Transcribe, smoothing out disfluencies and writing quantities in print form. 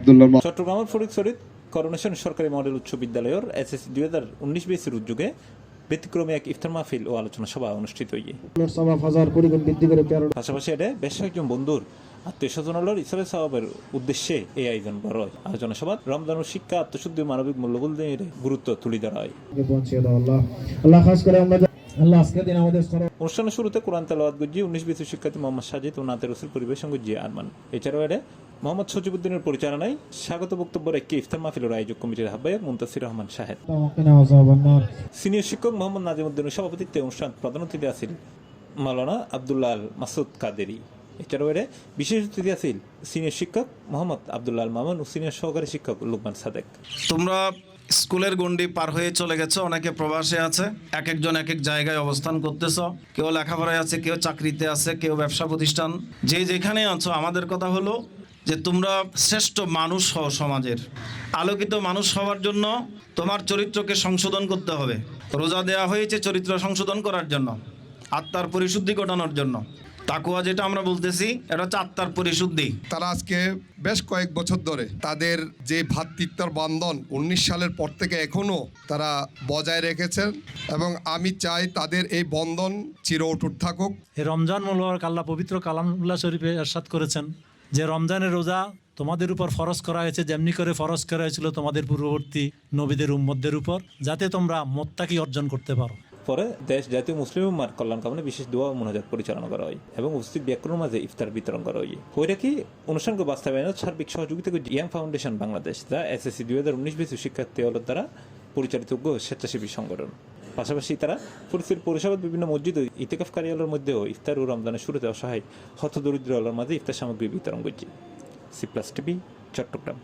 আব্দুল্লাহ চট্টগ্রামের ফরিদ শরীদ করোনেশন সরকারি মডেল উচ্চ বিদ্যালয়ের এসএসসি 2019-20 উদ্যোগে ব্যতিক্রমী এক ইফতার মাহফিল ও আলোচনা সভা অনুষ্ঠিত হয়ে পাশাপাশি এটা বেশ কয়েকজন বন্ধুর আত্মীয় স্বজনের ইসলামের স্বভাবের উদ্দেশ্যে এই আয়োজন করা হয়। আলোচনা সভা রমজানের শিক্ষা, আত্মশুদ্ধি, মানবিক মূল্যবোধের গুরুত্ব তুলে ধরা হয়। অনুষ্ঠানের শুরুতে কোরআন তেলাওয়াত গজ্জি 19-20 শিক্ষার্থী মোহাম্মদ সাজিদ ও নাতে রসুল পরিবেশন গজ্জি আরমান। এছাড়াও এটা মোহাম্মদ সজিবুদ্দিনের পরিচালনায় স্বাগত বক্তব্য রেখে ইফতার মাহফিলের আয়োজক কমিটির আহ্বায়ক মুনতাসির রহমান শাহেদ, সিনিয়র শিক্ষক মোহাম্মদ নাজিমুদ্দিনের সভাপতিত্বে অনুষ্ঠান প্রধান অতিথি আছেন মাওলানা আব্দুল্লাহ আল মাসুদ কাদেরি। এছাড়াও এর বিশেষ অতিথি আছেন সিনিয়র শিক্ষক মোহাম্মদ আব্দুল্লাহ আল মামুন ও সিনিয়র সহকারী শিক্ষক লুকমান সাদেক। তোমরা স্কুলের গণ্ডি পার হয়ে চলে গেছো, অনেকে প্রবাসে আছে, এক একজন এক এক জায়গায় অবস্থান করতেছ, কেউ লেখাপড়ায় আছে, কেউ চাকরিতে আছে, কেউ ব্যবসা প্রতিষ্ঠান, যে যেখানে আছো, আমাদের কথা হলো যে তোমরা শ্রেষ্ঠ মানুষ হও, সমাজের আলোকিত মানুষ হওয়ার জন্য তোমার চরিত্রকে সংশোধন করতে হবে। রোজা দেওয়া হয়েছে চরিত্র সংশোধন করার জন্য, আত্মার পরিশুদ্ধি ঘটানোর জন্য। তাকুয়া যেটা আমরা বলতেছি, এটা হচ্ছে আত্মার পরিশুদ্ধি। তারা আজকে বেশ কয়েক বছর ধরে তাদের যে ভ্রাতৃত্বের বন্ধন 19 সালের পর থেকে এখনো তারা বজায় রেখেছেন, এবং আমি চাই তাদের এই বন্ধন চির অটুট থাকুক। রমজান মোবারক আল্লাহ পবিত্র কালামুল্লাহ শরীফে ইরশাদ করেছেন যে রমজানের রোজা তোমাদের উপর ফরজ করা হয়েছে যেমনি করে ফরজ করা হয়েছিল তোমাদের পূর্ববর্তী নবীদের উম্মতদের উপর, যাতে তোমরা মুত্তাকি অর্জন করতে পারো। পরে দেশ জাতীয় মুসলিম উম্মার কল্যাণ কামনে বিশেষ দোয়া ও মুনাজাত পরিচালনা করা হয় এবং উপস্থিত ব্যক্তির মাঝে ইফতার বিতরণ করা হয়। ওইটা কি অনুষ্ঠানকে বাস্তবায়নের সার্বিক সহযোগিতা করে ইয়াং ফাউন্ডেশন বাংলাদেশ, যা এসএসসি 2019-20 শিক্ষার্থী দ্বারা পরিচালিত স্বেচ্ছাসেবী সংগঠন। পাশাপাশি তারা ফরিদপুর পৌরসভার বিভিন্ন মসজিদ ও ইতিকাফ কার্যালয়ের মধ্যেও ইফতার ও রমজানের শুরুতে অসহায় হতদরিদ্র আলোর মাঝে ইফতার সামগ্রী বিতরণ করছে। C plus TV, Chittagong.